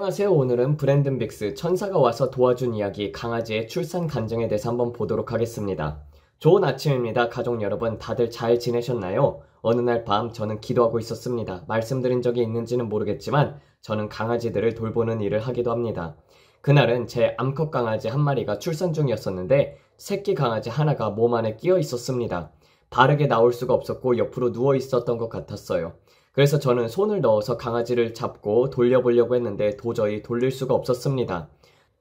안녕하세요. 오늘은 브랜든 빅스 천사가 와서 도와준 이야기 강아지의 출산 간증에 대해서 한번 보도록 하겠습니다. 좋은 아침입니다. 가족 여러분 다들 잘 지내셨나요? 어느 날 밤 저는 기도하고 있었습니다. 말씀드린 적이 있는지는 모르겠지만 저는 강아지들을 돌보는 일을 하기도 합니다. 그날은 제 암컷 강아지 한 마리가 출산 중이었었는데 새끼 강아지 하나가 몸 안에 끼어 있었습니다. 바르게 나올 수가 없었고 옆으로 누워 있었던 것 같았어요. 그래서 저는 손을 넣어서 강아지를 잡고 돌려보려고 했는데 도저히 돌릴 수가 없었습니다.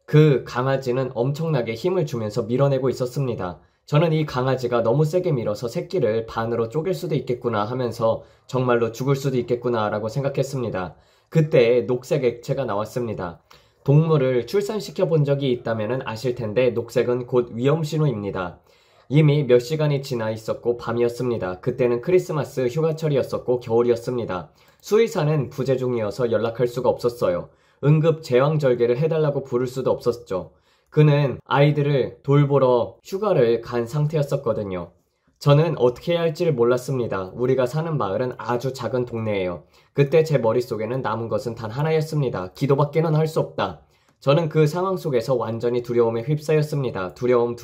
그 강아지는 엄청나게 힘을 주면서 밀어내고 있었습니다. 저는 이 강아지가 너무 세게 밀어서 새끼를 반으로 쪼갤 수도 있겠구나 하면서 정말로 죽을 수도 있겠구나 라고 생각했습니다. 그때 녹색 액체가 나왔습니다. 동물을 출산시켜 본 적이 있다면 아실 텐데 녹색은 곧 위험 신호입니다. 이미 몇 시간이 지나 있었고 밤이었습니다. 그때는 크리스마스 휴가철이었었고 겨울이었습니다. 수의사는 부재 중이어서 연락할 수가 없었어요. 응급 제왕절개를 해달라고 부를 수도 없었죠. 그는 아이들을 돌보러 휴가를 간 상태였었거든요. 저는 어떻게 해야 할지를 몰랐습니다. 우리가 사는 마을은 아주 작은 동네예요. 그때 제 머릿속에는 남은 것은 단 하나였습니다. 기도밖에는 할 수 없다. 저는 그 상황 속에서 완전히 두려움에 휩싸였습니다. 두려움.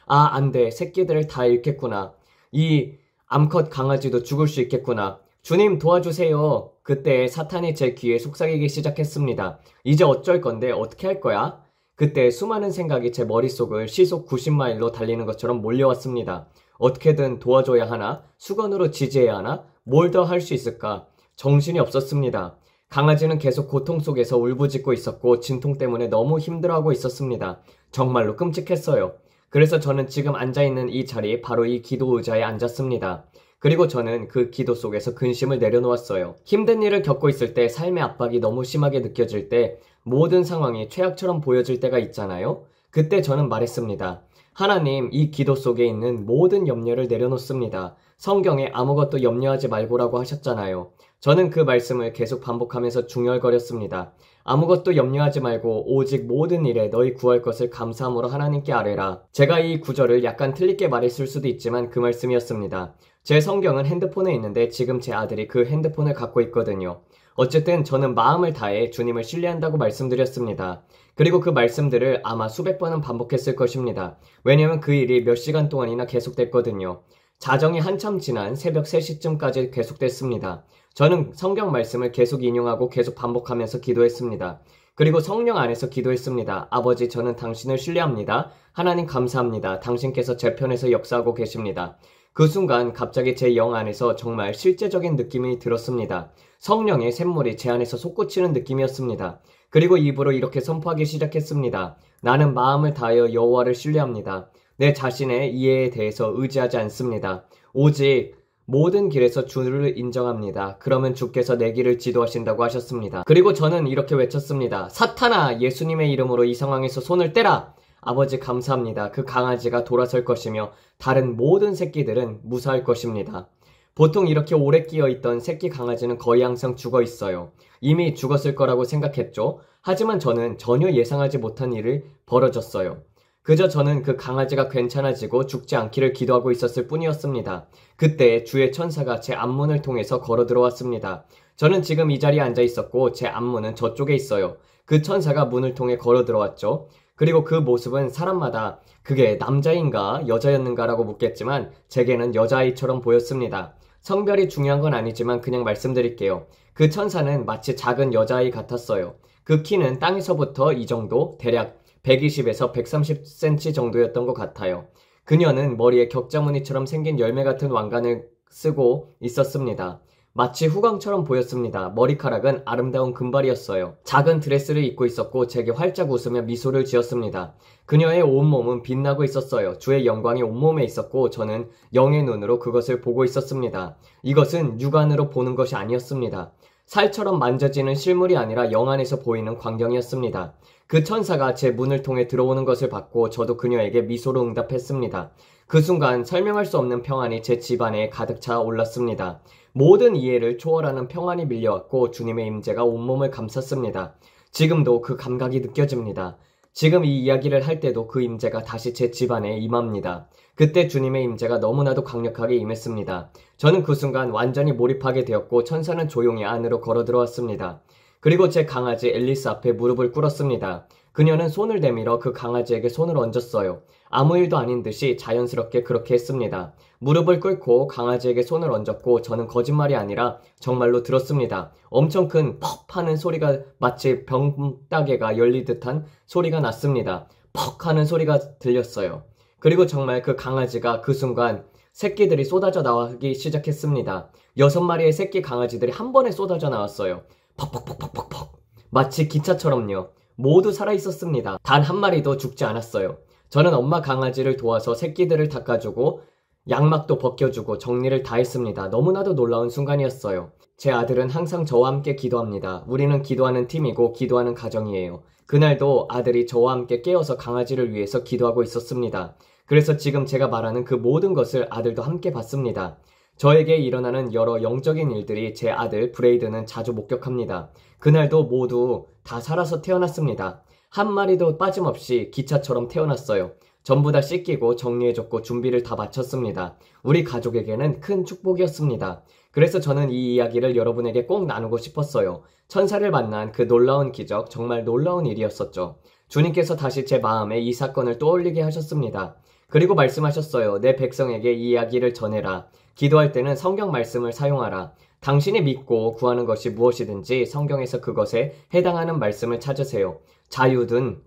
아, 안 돼. 새끼들을 다 잃겠구나. 이 암컷 강아지도 죽을 수 있겠구나. 주님 도와주세요. 그때 사탄이 제 귀에 속삭이기 시작했습니다. 이제 어쩔 건데 어떻게 할 거야? 그때 수많은 생각이 제 머릿속을 시속 90마일로 달리는 것처럼 몰려왔습니다. 어떻게든 도와줘야 하나? 수건으로 지지해야 하나? 뭘 더 할 수 있을까? 정신이 없었습니다. 강아지는 계속 고통 속에서 울부짖고 있었고 진통 때문에 너무 힘들어하고 있었습니다. 정말로 끔찍했어요. 그래서 저는 지금 앉아있는 이 자리에 바로 이 기도 의자에 앉았습니다. 그리고 저는 그 기도 속에서 근심을 내려놓았어요. 힘든 일을 겪고 있을 때 삶의 압박이 너무 심하게 느껴질 때 모든 상황이 최악처럼 보여질 때가 있잖아요. 그때 저는 말했습니다. 하나님, 이 기도 속에 있는 모든 염려를 내려놓습니다. 성경에 아무것도 염려하지 말고라고 하셨잖아요. 저는 그 말씀을 계속 반복하면서 중얼거렸습니다. 아무것도 염려하지 말고 오직 모든 일에 너희 구할 것을 감사함으로 하나님께 아뢰라. 제가 이 구절을 약간 틀리게 말했을 수도 있지만 그 말씀이었습니다. 제 성경은 핸드폰에 있는데 지금 제 아들이 그 핸드폰을 갖고 있거든요. 어쨌든 저는 마음을 다해 주님을 신뢰한다고 말씀드렸습니다. 그리고 그 말씀들을 아마 수백 번은 반복했을 것입니다. 왜냐면 그 일이 몇 시간 동안이나 계속됐거든요. 자정이 한참 지난 새벽 3시쯤까지 계속됐습니다. 저는 성경 말씀을 계속 인용하고 계속 반복하면서 기도했습니다. 그리고 성령 안에서 기도했습니다. 아버지, 저는 당신을 신뢰합니다. 하나님 감사합니다. 당신께서 제 편에서 역사하고 계십니다. 그 순간 갑자기 제 영 안에서 정말 실제적인 느낌이 들었습니다. 성령의 샘물이 제 안에서 솟구치는 느낌이었습니다. 그리고 입으로 이렇게 선포하기 시작했습니다. 나는 마음을 다하여 여호와를 신뢰합니다. 내 자신의 이해에 대해서 의지하지 않습니다. 오직 모든 길에서 주를 인정합니다. 그러면 주께서 내 길을 지도하신다고 하셨습니다. 그리고 저는 이렇게 외쳤습니다. 사탄아, 예수님의 이름으로 이 상황에서 손을 떼라! 아버지 감사합니다. 그 강아지가 돌아설 것이며 다른 모든 새끼들은 무사할 것입니다. 보통 이렇게 오래 끼어있던 새끼 강아지는 거의 항상 죽어 있어요. 이미 죽었을 거라고 생각했죠. 하지만 저는 전혀 예상하지 못한 일이 벌어졌어요. 그저 저는 그 강아지가 괜찮아지고 죽지 않기를 기도하고 있었을 뿐이었습니다. 그때 주의 천사가 제 앞문을 통해서 걸어 들어왔습니다. 저는 지금 이 자리에 앉아 있었고 제 앞문은 저쪽에 있어요. 그 천사가 문을 통해 걸어 들어왔죠. 그리고 그 모습은 사람마다 그게 남자인가 여자였는가라고 묻겠지만 제게는 여자아이처럼 보였습니다. 성별이 중요한 건 아니지만 그냥 말씀드릴게요. 그 천사는 마치 작은 여자아이 같았어요. 그 키는 땅에서부터 이 정도, 대략 120에서 130cm 정도였던 것 같아요. 그녀는 머리에 격자무늬처럼 생긴 열매 같은 왕관을 쓰고 있었습니다. 마치 후광처럼 보였습니다. 머리카락은 아름다운 금발이었어요. 작은 드레스를 입고 있었고 제게 활짝 웃으며 미소를 지었습니다. 그녀의 온몸은 빛나고 있었어요. 주의 영광이 온몸에 있었고 저는 영의 눈으로 그것을 보고 있었습니다. 이것은 육안으로 보는 것이 아니었습니다. 살처럼 만져지는 실물이 아니라 영 안에서 보이는 광경이었습니다. 그 천사가 제 문을 통해 들어오는 것을 봤고 저도 그녀에게 미소로 응답했습니다. 그 순간 설명할 수 없는 평안이 제 집안에 가득 차 올랐습니다. 모든 이해를 초월하는 평안이 밀려왔고 주님의 임재가 온몸을 감쌌습니다. 지금도 그 감각이 느껴집니다. 지금 이 이야기를 할 때도 그 임재가 다시 제 집안에 임합니다. 그때 주님의 임재가 너무나도 강력하게 임했습니다. 저는 그 순간 완전히 몰입하게 되었고 천사는 조용히 안으로 걸어 들어왔습니다. 그리고 제 강아지 앨리스 앞에 무릎을 꿇었습니다. 그녀는 손을 내밀어 그 강아지에게 손을 얹었어요. 아무 일도 아닌 듯이 자연스럽게 그렇게 했습니다. 무릎을 꿇고 강아지에게 손을 얹었고 저는 거짓말이 아니라 정말로 들었습니다. 엄청 큰 퍽 하는 소리가 마치 병따개가 열릴 듯한 소리가 났습니다. 퍽 하는 소리가 들렸어요. 그리고 정말 그 강아지가 그 순간 새끼들이 쏟아져 나오기 시작했습니다. 6마리의 새끼 강아지들이 한 번에 쏟아져 나왔어요. 퍽퍽퍽퍽퍽퍽. 마치 기차처럼요. 모두 살아있었습니다. 단 한 마리도 죽지 않았어요. 저는 엄마 강아지를 도와서 새끼들을 닦아주고 양막도 벗겨주고 정리를 다 했습니다. 너무나도 놀라운 순간이었어요. 제 아들은 항상 저와 함께 기도합니다. 우리는 기도하는 팀이고 기도하는 가정이에요. 그날도 아들이 저와 함께 깨어서 강아지를 위해서 기도하고 있었습니다. 그래서 지금 제가 말하는 그 모든 것을 아들도 함께 봤습니다. 저에게 일어나는 여러 영적인 일들이 제 아들 브레이드는 자주 목격합니다. 그날도 모두 다 살아서 태어났습니다. 한 마리도 빠짐없이 기차처럼 태어났어요. 전부 다 씻기고 정리해줬고 준비를 다 마쳤습니다. 우리 가족에게는 큰 축복이었습니다. 그래서 저는 이 이야기를 여러분에게 꼭 나누고 싶었어요. 천사를 만난 그 놀라운 기적, 정말 놀라운 일이었었죠. 주님께서 다시 제 마음에 이 사건을 떠올리게 하셨습니다. 그리고 말씀하셨어요. 내 백성에게 이 이야기를 전해라. 기도할 때는 성경 말씀을 사용하라. 당신이 믿고 구하는 것이 무엇이든지 성경에서 그것에 해당하는 말씀을 찾으세요. 자유든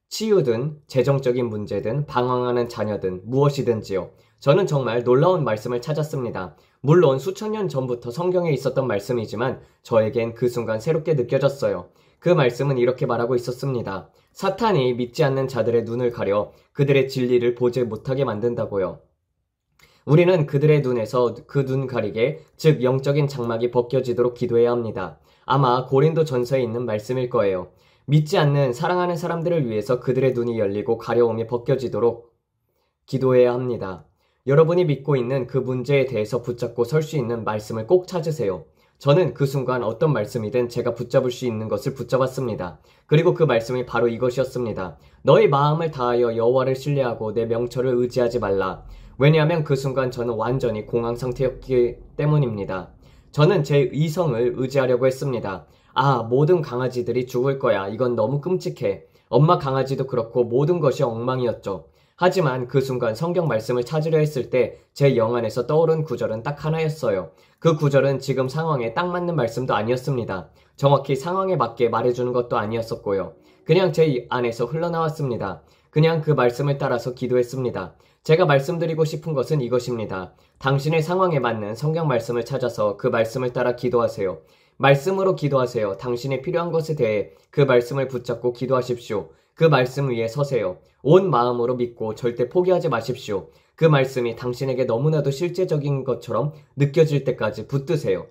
치유든 재정적인 문제든 방황하는 자녀든 무엇이든지요. 저는 정말 놀라운 말씀을 찾았습니다. 물론 수천 년 전부터 성경에 있었던 말씀이지만 저에겐 그 순간 새롭게 느껴졌어요. 그 말씀은 이렇게 말하고 있었습니다. 사탄이 믿지 않는 자들의 눈을 가려 그들의 진리를 보지 못하게 만든다고요. 우리는 그들의 눈에서 그 눈 가리개, 즉 영적인 장막이 벗겨지도록 기도해야 합니다. 아마 고린도 전서에 있는 말씀일 거예요. 믿지 않는 사랑하는 사람들을 위해서 그들의 눈이 열리고 가려움이 벗겨지도록 기도해야 합니다. 여러분이 믿고 있는 그 문제에 대해서 붙잡고 설 수 있는 말씀을 꼭 찾으세요. 저는 그 순간 어떤 말씀이든 제가 붙잡을 수 있는 것을 붙잡았습니다. 그리고 그 말씀이 바로 이것이었습니다. 너의 마음을 다하여 여호와를 신뢰하고 내 명철을 의지하지 말라. 왜냐하면 그 순간 저는 완전히 공황 상태였기 때문입니다. 저는 제 이성을 의지하려고 했습니다. 아, 모든 강아지들이 죽을 거야. 이건 너무 끔찍해. 엄마 강아지도 그렇고 모든 것이 엉망이었죠. 하지만 그 순간 성경 말씀을 찾으려 했을 때 제 영 안에서 떠오른 구절은 딱 하나였어요. 그 구절은 지금 상황에 딱 맞는 말씀도 아니었습니다. 정확히 상황에 맞게 말해주는 것도 아니었었고요. 그냥 제 안에서 흘러나왔습니다. 그냥 그 말씀을 따라서 기도했습니다. 제가 말씀드리고 싶은 것은 이것입니다. 당신의 상황에 맞는 성경 말씀을 찾아서 그 말씀을 따라 기도하세요. 말씀으로 기도하세요. 당신이 필요한 것에 대해 그 말씀을 붙잡고 기도하십시오. 그 말씀 위에 서세요. 온 마음으로 믿고 절대 포기하지 마십시오. 그 말씀이 당신에게 너무나도 실제적인 것처럼 느껴질 때까지 붙드세요.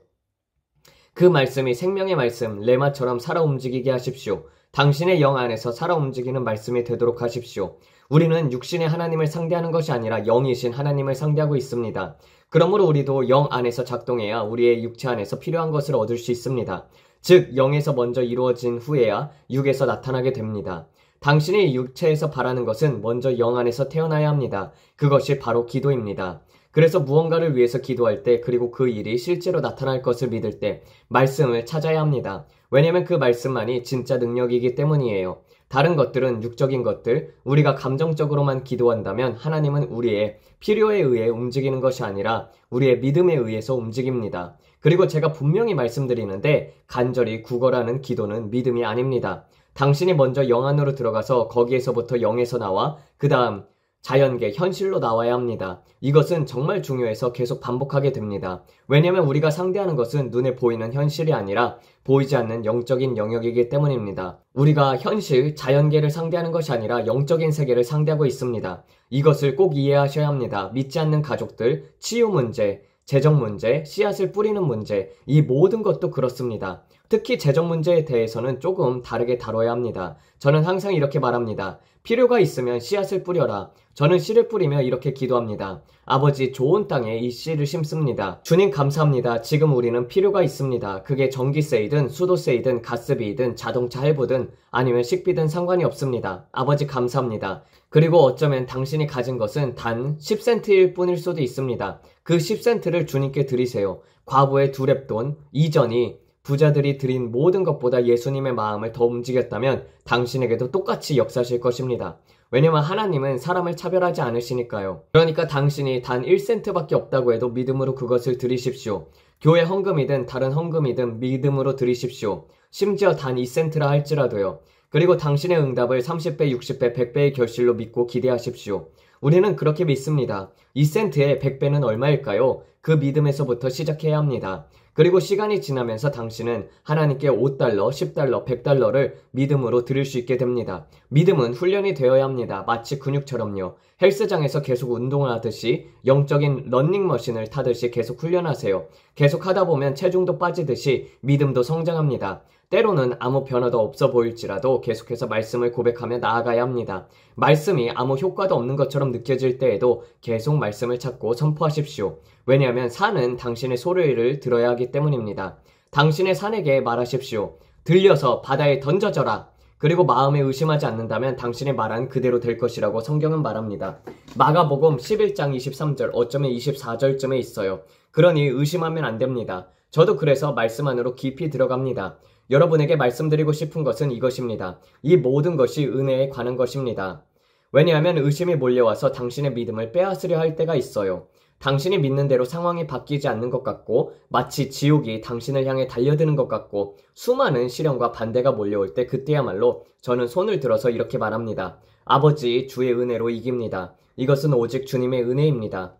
그 말씀이 생명의 말씀, 레마처럼 살아 움직이게 하십시오. 당신의 영 안에서 살아 움직이는 말씀이 되도록 하십시오. 우리는 육신의 하나님을 상대하는 것이 아니라 영이신 하나님을 상대하고 있습니다. 그러므로 우리도 영 안에서 작동해야 우리의 육체 안에서 필요한 것을 얻을 수 있습니다. 즉 영에서 먼저 이루어진 후에야 육에서 나타나게 됩니다. 당신이 육체에서 바라는 것은 먼저 영 안에서 태어나야 합니다. 그것이 바로 기도입니다. 그래서 무언가를 위해서 기도할 때 그리고 그 일이 실제로 나타날 것을 믿을 때 말씀을 찾아야 합니다. 왜냐하면 그 말씀만이 진짜 능력이기 때문이에요. 다른 것들은 육적인 것들, 우리가 감정적으로만 기도한다면 하나님은 우리의 필요에 의해 움직이는 것이 아니라 우리의 믿음에 의해서 움직입니다. 그리고 제가 분명히 말씀드리는데 간절히 구걸하는 기도는 믿음이 아닙니다. 당신이 먼저 영 안으로 들어가서 거기에서부터 영에서 나와 그 다음 자연계, 현실로 나와야 합니다. 이것은 정말 중요해서 계속 반복하게 됩니다. 왜냐하면 우리가 상대하는 것은 눈에 보이는 현실이 아니라 보이지 않는 영적인 영역이기 때문입니다. 우리가 현실, 자연계를 상대하는 것이 아니라 영적인 세계를 상대하고 있습니다. 이것을 꼭 이해하셔야 합니다. 믿지 않는 가족들, 치유 문제, 재정 문제, 씨앗을 뿌리는 문제, 이 모든 것도 그렇습니다. 특히 재정 문제에 대해서는 조금 다르게 다뤄야 합니다. 저는 항상 이렇게 말합니다. 필요가 있으면 씨앗을 뿌려라. 저는 씨를 뿌리며 이렇게 기도합니다. 아버지, 좋은 땅에 이 씨를 심습니다. 주님 감사합니다. 지금 우리는 필요가 있습니다. 그게 전기세이든 수도세이든 가스비이든 자동차 할부든 아니면 식비든 상관이 없습니다. 아버지 감사합니다. 그리고 어쩌면 당신이 가진 것은 단 10센트일 뿐일 수도 있습니다. 그 10센트를 주님께 드리세요. 과부의 두렙돈, 이전이 부자들이 드린 모든 것보다 예수님의 마음을 더 움직였다면 당신에게도 똑같이 역사하실 것입니다. 왜냐면 하나님은 사람을 차별하지 않으시니까요. 그러니까 당신이 단 1센트밖에 없다고 해도 믿음으로 그것을 드리십시오. 교회 헌금이든 다른 헌금이든 믿음으로 드리십시오. 심지어 단 2센트라 할지라도요. 그리고 당신의 응답을 30배, 60배, 100배의 결실로 믿고 기대하십시오. 우리는 그렇게 믿습니다. 2센트에 100배는 얼마일까요? 그 믿음에서부터 시작해야 합니다. 그리고 시간이 지나면서 당신은 하나님께 5달러, 10달러, 100달러를 믿음으로 드릴 수 있게 됩니다. 믿음은 훈련이 되어야 합니다. 마치 근육처럼요. 헬스장에서 계속 운동을 하듯이 영적인 러닝머신을 타듯이 계속 훈련하세요. 계속 하다 보면 체중도 빠지듯이 믿음도 성장합니다. 때로는 아무 변화도 없어 보일지라도 계속해서 말씀을 고백하며 나아가야 합니다. 말씀이 아무 효과도 없는 것처럼 느껴질 때에도 계속 말씀을 찾고 선포하십시오. 왜냐하면 산은 당신의 소리를 들어야 하기 때문입니다. 당신의 산에게 말하십시오. 들려서 바다에 던져져라. 그리고 마음에 의심하지 않는다면 당신의 말은 그대로 될 것이라고 성경은 말합니다. 마가복음 11장 23절 어쩌면 24절쯤에 있어요. 그러니 의심하면 안 됩니다. 저도 그래서 말씀 안으로 깊이 들어갑니다. 여러분에게 말씀드리고 싶은 것은 이것입니다. 이 모든 것이 은혜에 관한 것입니다. 왜냐하면 의심이 몰려와서 당신의 믿음을 빼앗으려 할 때가 있어요. 당신이 믿는 대로 상황이 바뀌지 않는 것 같고 마치 지옥이 당신을 향해 달려드는 것 같고 수많은 시련과 반대가 몰려올 때 그때야말로 저는 손을 들어서 이렇게 말합니다. 아버지, 주의 은혜로 이깁니다. 이것은 오직 주님의 은혜입니다.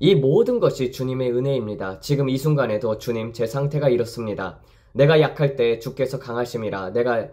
이 모든 것이 주님의 은혜입니다. 지금 이 순간에도 주님, 제 상태가 이렇습니다. 내가 약할 때 주께서 강하심이라. 내가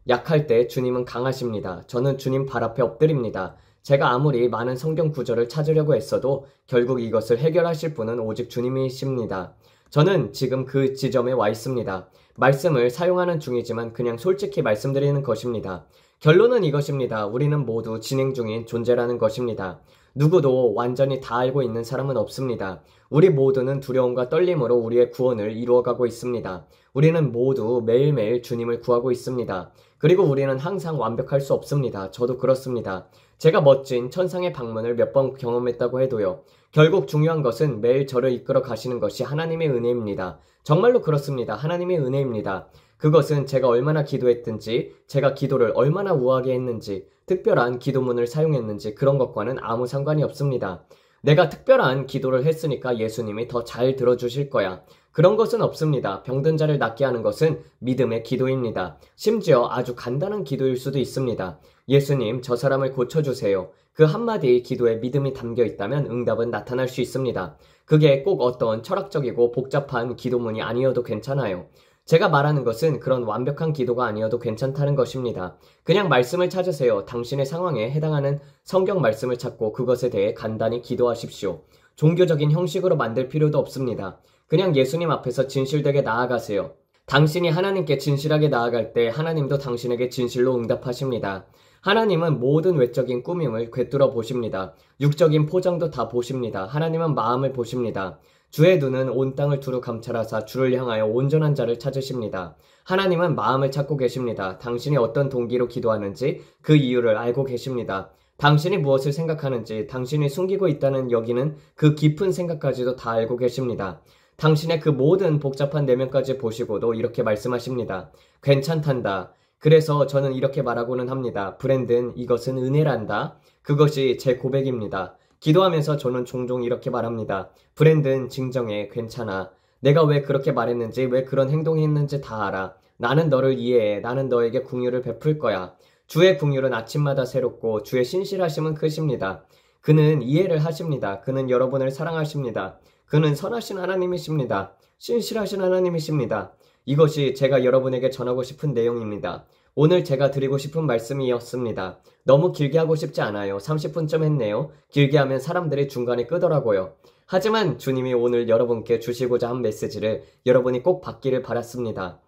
약할 때 주님은 강하십니다. 저는 주님 발 앞에 엎드립니다. 제가 아무리 많은 성경 구절을 찾으려고 했어도 결국 이것을 해결하실 분은 오직 주님이십니다. 저는 지금 그 지점에 와 있습니다. 말씀을 사용하는 중이지만 그냥 솔직히 말씀드리는 것입니다. 결론은 이것입니다. 우리는 모두 진행 중인 존재라는 것입니다. 누구도 완전히 다 알고 있는 사람은 없습니다. 우리 모두는 두려움과 떨림으로 우리의 구원을 이루어가고 있습니다. 우리는 모두 매일매일 주님을 구하고 있습니다. 그리고 우리는 항상 완벽할 수 없습니다. 저도 그렇습니다. 제가 멋진 천상의 방문을 몇 번 경험했다고 해도요. 결국 중요한 것은 매일 저를 이끌어 가시는 것이 하나님의 은혜입니다. 정말로 그렇습니다. 하나님의 은혜입니다. 그것은 제가 얼마나 기도했든지, 제가 기도를 얼마나 우아하게 했는지, 특별한 기도문을 사용했는지 그런 것과는 아무 상관이 없습니다. 내가 특별한 기도를 했으니까 예수님이 더 잘 들어주실 거야. 그런 것은 없습니다. 병든 자를 낫게 하는 것은 믿음의 기도입니다. 심지어 아주 간단한 기도일 수도 있습니다. 예수님, 저 사람을 고쳐주세요. 그 한마디 기도에 믿음이 담겨 있다면 응답은 나타날 수 있습니다. 그게 꼭 어떤 철학적이고 복잡한 기도문이 아니어도 괜찮아요. 제가 말하는 것은 그런 완벽한 기도가 아니어도 괜찮다는 것입니다. 그냥 말씀을 찾으세요. 당신의 상황에 해당하는 성경 말씀을 찾고 그것에 대해 간단히 기도하십시오. 종교적인 형식으로 만들 필요도 없습니다. 그냥 예수님 앞에서 진실되게 나아가세요. 당신이 하나님께 진실하게 나아갈 때 하나님도 당신에게 진실로 응답하십니다. 하나님은 모든 외적인 꾸밈을 꿰뚫어 보십니다. 육적인 포장도 다 보십니다. 하나님은 마음을 보십니다. 주의 눈은 온 땅을 두루 감찰하사 주를 향하여 온전한 자를 찾으십니다. 하나님은 마음을 찾고 계십니다. 당신이 어떤 동기로 기도하는지 그 이유를 알고 계십니다. 당신이 무엇을 생각하는지, 당신이 숨기고 있다는 여기는 그 깊은 생각까지도 다 알고 계십니다. 당신의 그 모든 복잡한 내면까지 보시고도 이렇게 말씀하십니다. 괜찮단다. 그래서 저는 이렇게 말하고는 합니다. 브랜든, 이것은 은혜란다. 그것이 제 고백입니다. 기도하면서 저는 종종 이렇게 말합니다. 브랜든, 진정해. 괜찮아. 내가 왜 그렇게 말했는지, 왜 그런 행동했는지 다 알아. 나는 너를 이해해. 나는 너에게 긍휼을 베풀 거야. 주의 긍휼은 아침마다 새롭고 주의 신실하심은 크십니다. 그는 이해를 하십니다. 그는 여러분을 사랑하십니다. 그는 선하신 하나님이십니다. 신실하신 하나님이십니다. 이것이 제가 여러분에게 전하고 싶은 내용입니다. 오늘 제가 드리고 싶은 말씀이었습니다. 너무 길게 하고 싶지 않아요. 30분쯤 했네요. 길게 하면 사람들이 중간에 끄더라고요. 하지만 주님이 오늘 여러분께 주시고자 한 메시지를 여러분이 꼭 받기를 바랐습니다.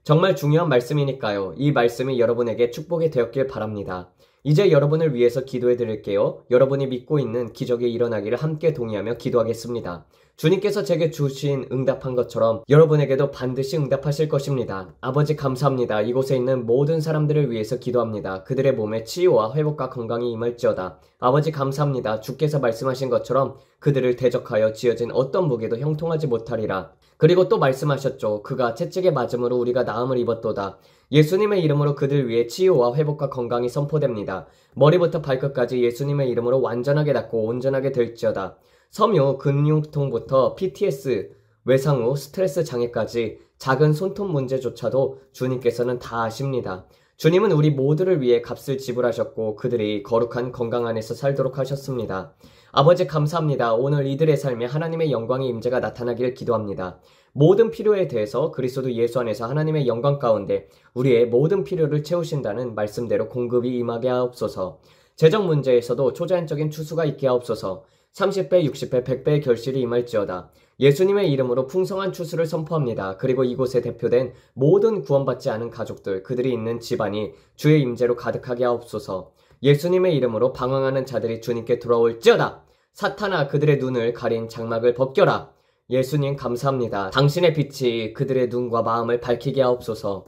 정말 중요한 말씀이니까요. 이 말씀이 여러분에게 축복이 되었길 바랍니다. 이제 여러분을 위해서 기도해 드릴게요. 여러분이 믿고 있는 기적이 일어나기를 함께 동의하며 기도하겠습니다. 주님께서 제게 주신 응답한 것처럼 여러분에게도 반드시 응답하실 것입니다. 아버지 감사합니다. 이곳에 있는 모든 사람들을 위해서 기도합니다. 그들의 몸에 치유와 회복과 건강이 임할지어다. 아버지 감사합니다. 주께서 말씀하신 것처럼 그들을 대적하여 지어진 어떤 무게도 형통하지 못하리라. 그리고 또 말씀하셨죠. 그가 채찍에 맞음으로 우리가 나음을 입었도다. 예수님의 이름으로 그들 위해 치유와 회복과 건강이 선포됩니다. 머리부터 발끝까지 예수님의 이름으로 완전하게 낫고 온전하게 될지어다. 섬유, 근육통부터 PTS, 외상후, 스트레스 장애까지 작은 손톱 문제조차도 주님께서는 다 아십니다. 주님은 우리 모두를 위해 값을 지불하셨고 그들이 거룩한 건강 안에서 살도록 하셨습니다. 아버지 감사합니다. 오늘 이들의 삶에 하나님의 영광의 임재가 나타나기를 기도합니다. 모든 필요에 대해서 그리스도 예수 안에서 하나님의 영광 가운데 우리의 모든 필요를 채우신다는 말씀대로 공급이 임하게 하옵소서. 재정 문제에서도 초자연적인 추수가 있게 하옵소서. 30배, 60배, 100배의 결실이 임할지어다. 예수님의 이름으로 풍성한 추수를 선포합니다. 그리고 이곳에 대표된 모든 구원받지 않은 가족들, 그들이 있는 집안이 주의 임재로 가득하게 하옵소서. 예수님의 이름으로 방황하는 자들이 주님께 돌아올지어다. 사탄아, 그들의 눈을 가린 장막을 벗겨라. 예수님 감사합니다. 당신의 빛이 그들의 눈과 마음을 밝히게 하옵소서.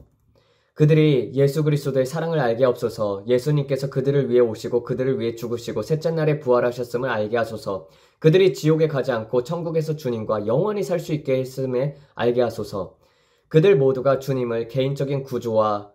그들이 예수 그리스도의 사랑을 알게 하옵소서. 예수님께서 그들을 위해 오시고 그들을 위해 죽으시고 셋째 날에 부활하셨음을 알게 하소서. 그들이 지옥에 가지 않고 천국에서 주님과 영원히 살 수 있게 했음에 알게 하소서. 그들 모두가 주님을 개인적인 구주와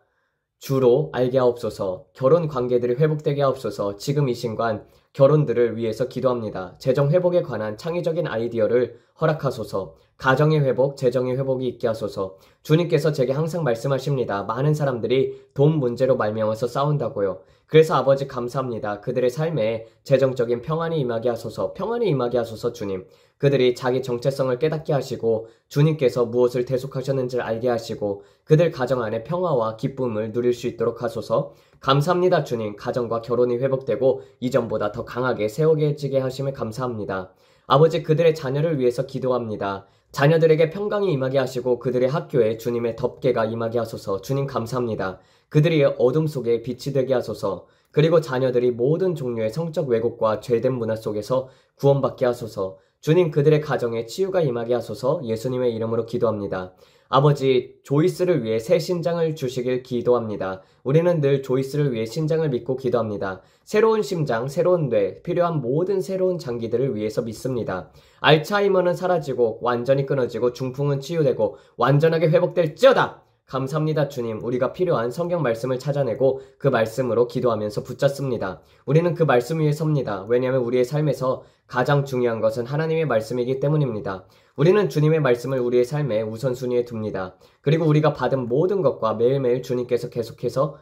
주로 알게 하옵소서. 결혼 관계들이 회복되게 하옵소서. 지금 이 순간 결혼들을 위해서 기도합니다. 재정 회복에 관한 창의적인 아이디어를 허락하소서. 가정의 회복, 재정의 회복이 있게 하소서. 주님께서 제게 항상 말씀하십니다. 많은 사람들이 돈 문제로 말미암아서 싸운다고요. 그래서 아버지 감사합니다. 그들의 삶에 재정적인 평안이 임하게 하소서. 평안이 임하게 하소서. 주님. 그들이 자기 정체성을 깨닫게 하시고 주님께서 무엇을 대속하셨는지를 알게 하시고 그들 가정 안에 평화와 기쁨을 누릴 수 있도록 하소서. 감사합니다. 주님. 가정과 결혼이 회복되고 이전보다 더 강하게 세워지게 하심에 감사합니다. 아버지, 그들의 자녀를 위해서 기도합니다. 자녀들에게 평강이 임하게 하시고 그들의 학교에 주님의 덮개가 임하게 하소서. 주님 감사합니다. 그들이 어둠 속에 빛이 되게 하소서. 그리고 자녀들이 모든 종류의 성적 왜곡과 죄된 문화 속에서 구원받게 하소서. 주님, 그들의 가정에 치유가 임하게 하소서. 예수님의 이름으로 기도합니다. 아버지, 조이스를 위해 새 신장을 주시길 기도합니다. 우리는 늘 조이스를 위해 신장을 믿고 기도합니다. 새로운 심장, 새로운 뇌, 필요한 모든 새로운 장기들을 위해서 믿습니다. 알츠하이머는 사라지고 완전히 끊어지고 중풍은 치유되고 완전하게 회복될지어다. 감사합니다. 주님. 우리가 필요한 성경 말씀을 찾아내고 그 말씀으로 기도하면서 붙잡습니다. 우리는 그 말씀 위에 섭니다. 왜냐하면 우리의 삶에서 가장 중요한 것은 하나님의 말씀이기 때문입니다. 우리는 주님의 말씀을 우리의 삶의 우선순위에 둡니다. 그리고 우리가 받은 모든 것과 매일매일 주님께서 계속해서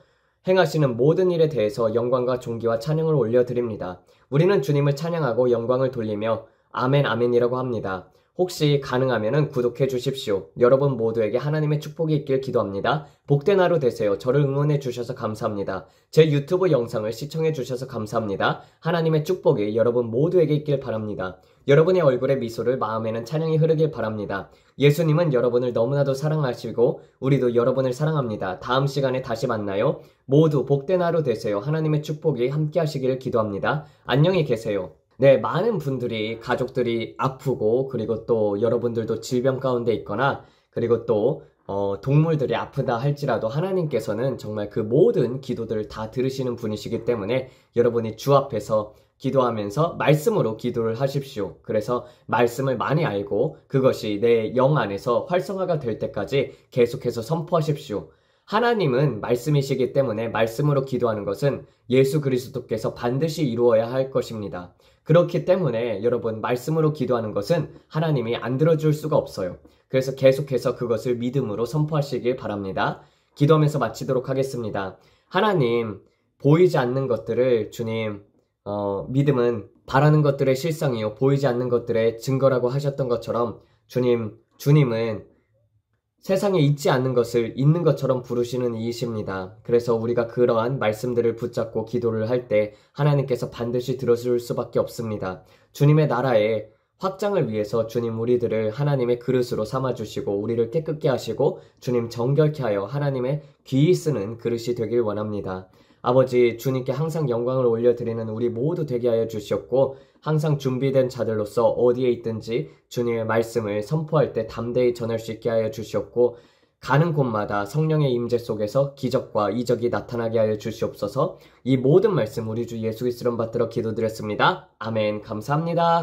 행하시는 모든 일에 대해서 영광과 존귀와 찬양을 올려드립니다. 우리는 주님을 찬양하고 영광을 돌리며 아멘 아멘이라고 합니다. 혹시 가능하면 구독해 주십시오. 여러분 모두에게 하나님의 축복이 있길 기도합니다. 복된 하루 되세요. 저를 응원해 주셔서 감사합니다. 제 유튜브 영상을 시청해 주셔서 감사합니다. 하나님의 축복이 여러분 모두에게 있길 바랍니다. 여러분의 얼굴에 미소를, 마음에는 찬양이 흐르길 바랍니다. 예수님은 여러분을 너무나도 사랑하시고 우리도 여러분을 사랑합니다. 다음 시간에 다시 만나요. 모두 복된 하루 되세요. 하나님의 축복이 함께 하시기를 기도합니다. 안녕히 계세요. 네, 많은 분들이 가족들이 아프고 그리고 또 여러분들도 질병 가운데 있거나 그리고 또 동물들이 아프다 할지라도 하나님께서는 정말 그 모든 기도들을 다 들으시는 분이시기 때문에 여러분이 주 앞에서 기도하면서 말씀으로 기도를 하십시오. 그래서 말씀을 많이 알고 그것이 내 영 안에서 활성화가 될 때까지 계속해서 선포하십시오. 하나님은 말씀이시기 때문에 말씀으로 기도하는 것은 예수 그리스도께서 반드시 이루어야 할 것입니다. 그렇기 때문에 여러분 말씀으로 기도하는 것은 하나님이 안 들어줄 수가 없어요. 그래서 계속해서 그것을 믿음으로 선포하시길 바랍니다. 기도하면서 마치도록 하겠습니다. 하나님, 보이지 않는 것들을 주님, 믿음은 바라는 것들의 실상이요 보이지 않는 것들의 증거라고 하셨던 것처럼 주님은 세상에 있지 않는 것을 있는 것처럼 부르시는 이이십니다. 그래서 우리가 그러한 말씀들을 붙잡고 기도를 할 때 하나님께서 반드시 들어줄 수밖에 없습니다. 주님의 나라의 확장을 위해서 주님 우리들을 하나님의 그릇으로 삼아주시고 우리를 깨끗게 하시고 주님 정결케 하여 하나님의 귀히 쓰는 그릇이 되길 원합니다. 아버지, 주님께 항상 영광을 올려드리는 우리 모두 되게 하여 주시옵고 항상 준비된 자들로서 어디에 있든지 주님의 말씀을 선포할 때 담대히 전할 수 있게 하여 주시옵고 가는 곳마다 성령의 임재 속에서 기적과 이적이 나타나게 하여 주시옵소서. 이 모든 말씀 우리 주 예수 그리스도를 받들어 기도드렸습니다. 아멘. 감사합니다.